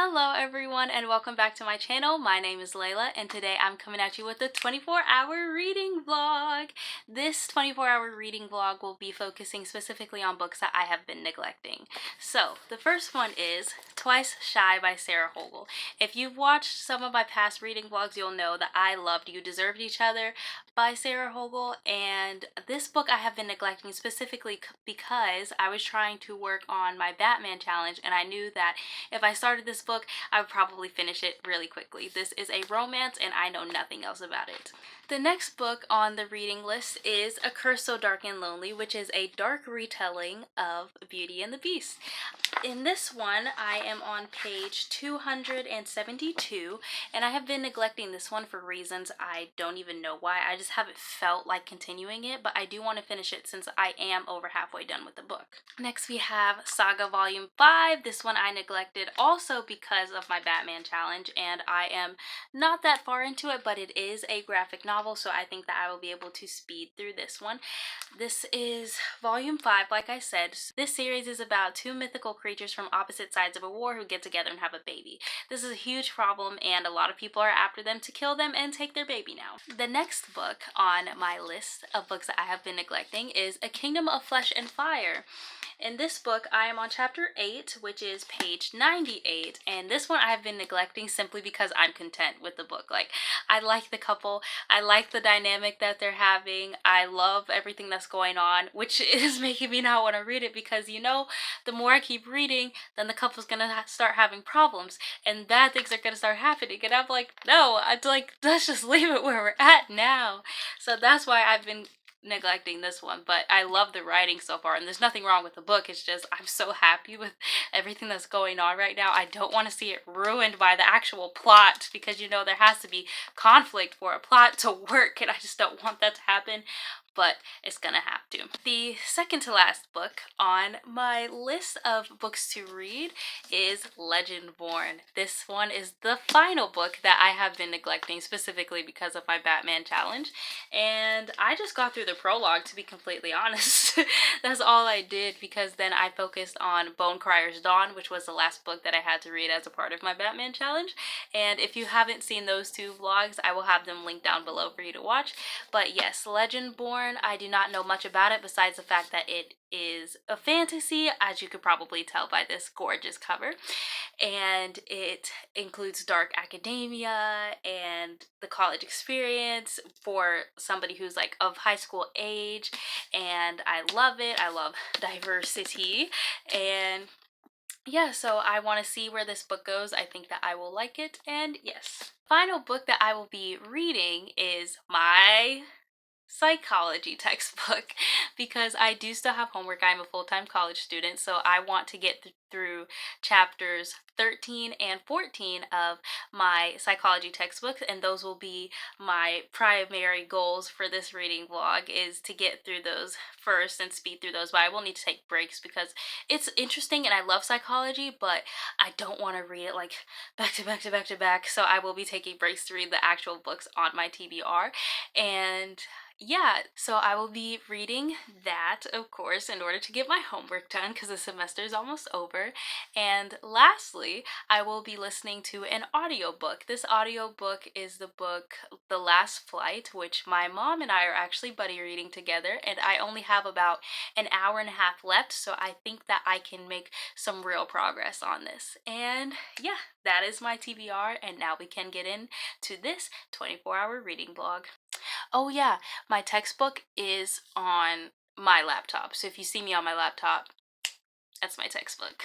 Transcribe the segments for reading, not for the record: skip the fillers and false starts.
Hello everyone and welcome back to my channel. My name is Layla and today I'm coming at you with a 24-hour reading vlog. This 24-hour reading vlog will be focusing specifically on books that I have been neglecting. So the first one is Twice Shy by Sarah Hogal. If you've watched some of my past reading vlogs, you'll know that I loved You Deserved Each Other by Sarah Hogal, and this book I have been neglecting specifically because I was trying to work on my Batman challenge and I knew that if I started this book, I would probably finish it really quickly. This is a romance and I know nothing else about it. The next book on the reading list is A Curse So Dark and Lonely, which is a dark retelling of Beauty and the Beast. In this one, I am on page 272, and I have been neglecting this one for reasons I don't even know why. I just haven't felt like continuing it, but I do want to finish it since I am over halfway done with the book. Next, we have Saga Volume 5. This one I neglected also because of my Batman challenge, and I am not that far into it, but it is a graphic novel, so I think that I will be able to speed through this one. This is Volume 5, like I said. This series is about two mythical creatures from opposite sides of a war who get together and have a baby. This is a huge problem and a lot of people are after them to kill them and take their baby now. The next book on my list of books that I have been neglecting is A Kingdom of Flesh and Fire. In this book, I am on chapter 8, which is page 98, and this one I have been neglecting simply because I'm content with the book. Like, I like the couple, I like the dynamic that they're having, I love everything that's going on, which is making me not want to read it because, you know, the more I keep reading, then the couple's gonna start having problems, and bad things are gonna start happening, and I'm like, no, I'd like, let's just leave it where we're at now. So that's why I've been neglecting this one, but I love the writing so far and there's nothing wrong with the book. It's just I'm so happy with everything that's going on right now. I don't want to see it ruined by the actual plot because, you know, there has to be conflict for a plot to work and I just don't want that to happen, but it's gonna have to. The second to last book on my list of books to read is Legendborn. This one is the final book that I have been neglecting specifically because of my Batman challenge, and I just got through the prologue, to be completely honest. That's all I did because then I focused on Bonecryer's Dawn, which was the last book that I had to read as a part of my Batman challenge, and if you haven't seen those two vlogs, I will have them linked down below for you to watch. But yes, Legendborn, I do not know much about it besides the fact that it is a fantasy, as you could probably tell by this gorgeous cover, and it includes dark academia and the college experience for somebody who's like of high school age, and I love it. I love diversity, and yeah, so I want to see where this book goes. I think that I will like it, and yes. Final book that I will be reading is my psychology textbook because I do still have homework. I'm a full-time college student, so I want to get through chapters 13 and 14 of my psychology textbooks, and those will be my primary goals for this reading vlog, is to get through those first and speed through those. But I will need to take breaks because it's interesting and I love psychology, but I don't want to read it like back to back to back to back, so I will be taking breaks to read the actual books on my TBR. And yeah, so I will be reading that, of course, in order to get my homework done because the semester is almost over. And lastly, I will be listening to an audiobook. This audiobook is the book The Last Flight, which my mom and I are actually buddy reading together, and I only have about an hour and a half left, so I think that I can make some real progress on this. And yeah, that is my TBR, and now we can get into this 24-hour reading vlog. Oh yeah, my textbook is on my laptop. So if you see me on my laptop, that's my textbook.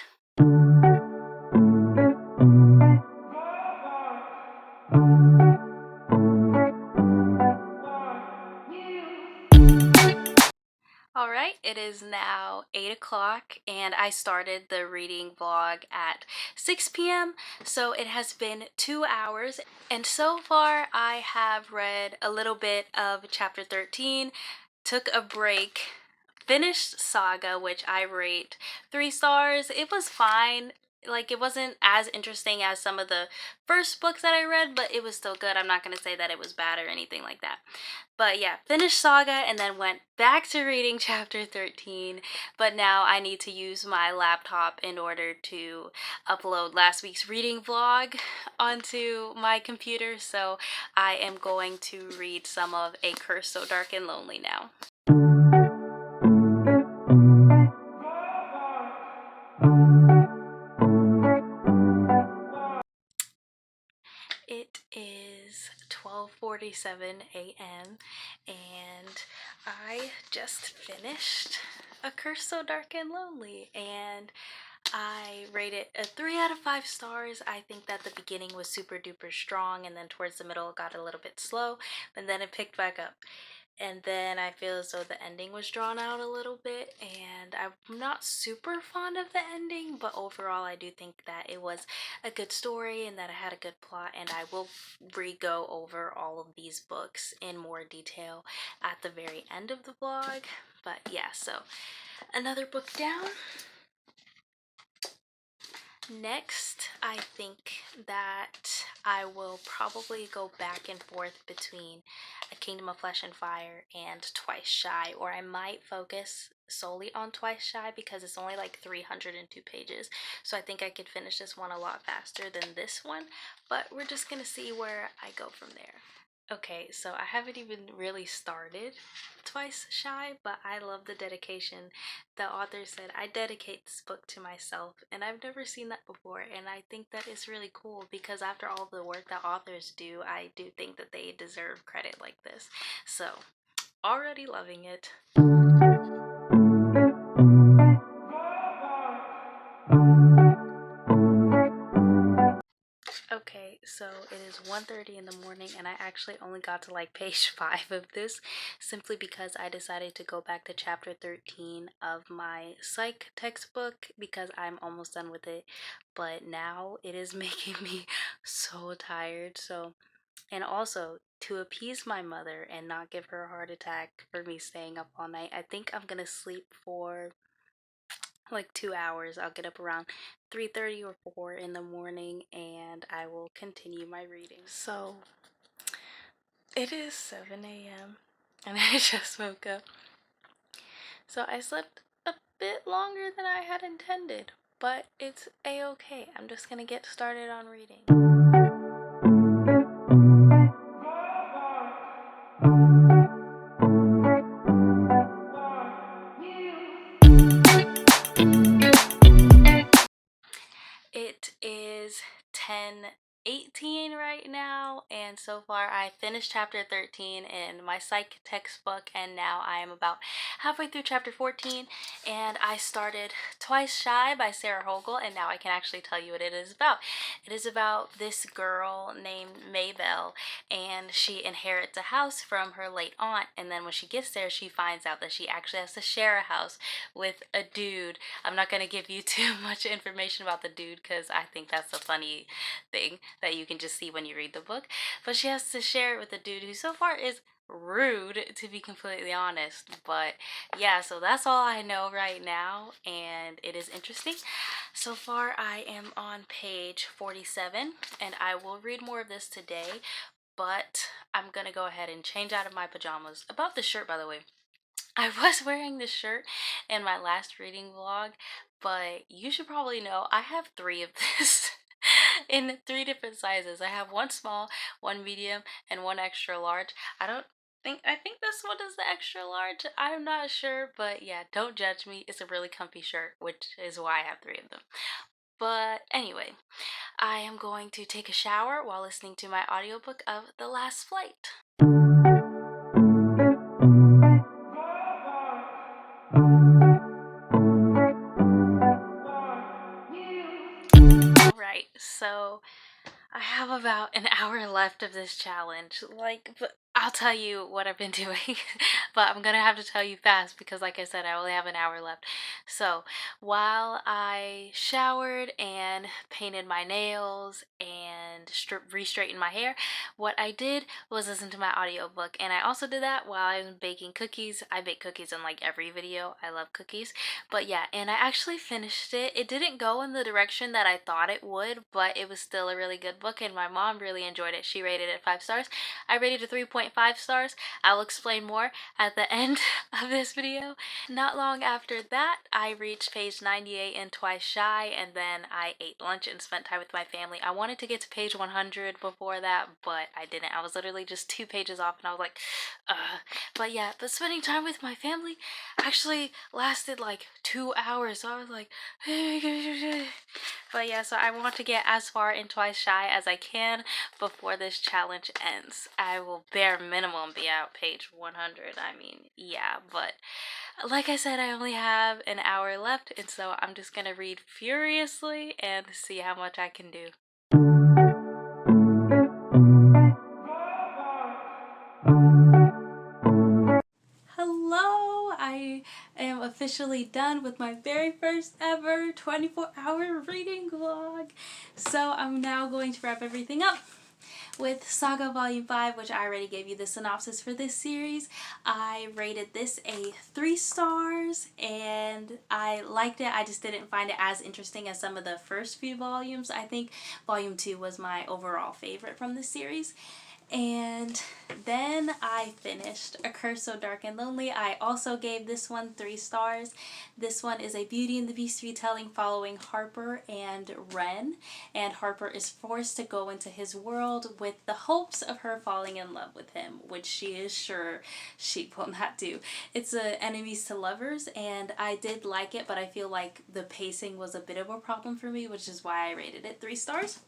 Alright, it is now 8 o'clock and I started the reading vlog at 6 p.m. So it has been 2 hours and so far I have read a little bit of chapter 13, took a break, finished Saga, which I rate 3 stars. It was fine. like, it wasn't as interesting as some of the first books that I read, but it was still good. I'm not going to say that it was bad or anything like that. But yeah, finished Saga and then went back to reading chapter 13. But now I need to use my laptop in order to upload last week's reading vlog onto my computer. So I am going to read some of A Curse So Dark and Lonely now. It is 12:47 a.m. and I just finished A Curse So Dark and Lonely, and I rate it a 3 out of 5 stars. I think that the beginning was super duper strong, and then towards the middle it got a little bit slow, and then it picked back up. And then I feel as though the ending was drawn out a little bit, and I'm not super fond of the ending, but overall I do think that it was a good story and that it had a good plot, and I will re-go over all of these books in more detail at the very end of the vlog. But yeah, so another book down. Next, I think that I will probably go back and forth between A Kingdom of Flesh and Fire and Twice Shy, or I might focus solely on Twice Shy because it's only like 302 pages, so I think I could finish this one a lot faster than this one, but we're just gonna see where I go from there. Okay, so I haven't even really started Twice Shy, but I love the dedication. The author said, I dedicate this book to myself, and I've never seen that before, and I think that is really cool because after all the work that authors do, I do think that they deserve credit like this. So, already loving it. Okay, so it is 1:30 in the morning and I actually only got to like page 5 of this simply because I decided to go back to chapter 13 of my psych textbook because I'm almost done with it, but now it is making me so tired. So, and also to appease my mother and not give her a heart attack for me staying up all night, I think I'm gonna sleep for like 2 hours. I'll get up around 3:30 or 4 in the morning and I will continue my reading. So it is 7 a.m. and I just woke up. So I slept a bit longer than I had intended, but it's a-okay. I'm just gonna get started on reading. It is 10:18 right now, and so far I finished chapter 13 in my psych textbook, and now I am about halfway through chapter 14, and I started Twice Shy by Sarah Hogal, and now I can actually tell you what it is about. It is about this girl named Maybelle, and she inherits a house from her late aunt, and then when she gets there she finds out that she actually has to share a house with a dude. I'm not going to give you too much information about the dude because I think that's a funny thing that you can just see when you read the book, but she has to share it with a dude who so far is rude, to be completely honest. But yeah, so that's all I know right now, and it is interesting. So far I am on page 47 and I will read more of this today, but I'm gonna go ahead and change out of my pajamas. About this shirt, by the way, I was wearing this shirt in my last reading vlog, but you should probably know I have 3 of this in 3 different sizes. I have one small, one medium, and one extra large. I think this one is the extra large. I'm not sure, but yeah, don't judge me. It's a really comfy shirt, which is why I have 3 of them. But anyway, I am going to take a shower while listening to my audiobook of The Last Flight. Alright, so I have about an hour left of this challenge. Like, but I'll tell you what I've been doing, but I'm gonna have to tell you fast because, like I said, I only have an hour left. So, while I showered and painted my nails and re-straightened my hair, what I did was listen to my audiobook, and I also did that while I was baking cookies. I bake cookies in like every video. I love cookies. But yeah, and I actually finished it. It didn't go in the direction that I thought it would, but it was still a really good book, and my mom really enjoyed it. She rated it 5 stars. I rated it 3.5 stars. I'll explain more at the end of this video. Not long after that, I reached page 98 and Twice Shy, and then I ate lunch and spent time with my family. I wanted to get to page 100 before that, but I didn't. I was literally just 2 pages off, and I was like, But yeah, but spending time with my family actually lasted like 2 hours, so I was like, but yeah, so I want to get as far in Twice Shy as I can before this challenge ends. I will bare minimum be out page 100. I mean, yeah, but like I said, I only have an hour left, and so I'm just gonna read furiously and see how much I can do. Hello! I am officially done with my very first ever 24-hour reading vlog. So I'm now going to wrap everything up with Saga Volume 5, which I already gave you the synopsis for this series. I rated this a 3 stars, and I liked it. I just didn't find it as interesting as some of the first few volumes. I think Volume 2 was my overall favorite from the series. And then I finished A Curse So Dark and Lonely. I also gave this one 3 stars. This one is a Beauty and the Beast retelling following Harper and Wren. And Harper is forced to go into his world with the hopes of her falling in love with him, which she is sure she will not do. It's a enemies to lovers, and I did like it, but I feel like the pacing was a bit of a problem for me, which is why I rated it 3 stars.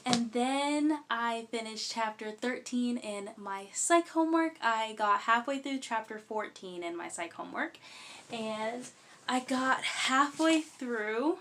And then I finished chapter 13 in my psych homework. I got halfway through chapter 14 in my psych homework, and I got halfway through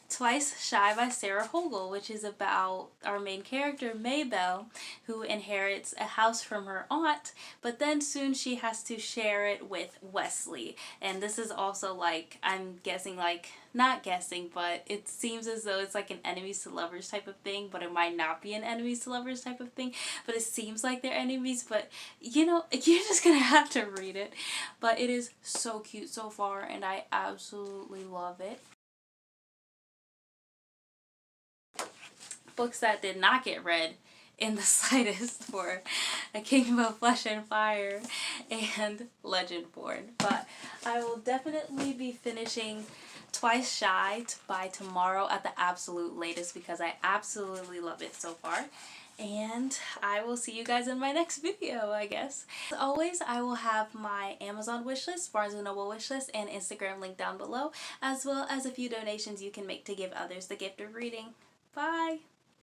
Twice Shy by Sarah Hogal, which is about our main character, Maybelle, who inherits a house from her aunt, but then soon she has to share it with Wesley. And this is also like, I'm guessing, like, not guessing, but it seems as though it's like an enemies to lovers type of thing, but it might not be an enemies to lovers type of thing, but it seems like they're enemies, but you know, you're just gonna have to read it. But it is so cute so far, and I absolutely love it. Books that did not get read in the slightest for A Kingdom of Flesh and Fire and Legendborn. But I will definitely be finishing Twice Shy by tomorrow at the absolute latest because I absolutely love it so far. And I will see you guys in my next video, I guess. As always, I will have my Amazon wishlist, Barnes & Noble wishlist, and Instagram link down below, as well as a few donations you can make to give others the gift of reading. Bye!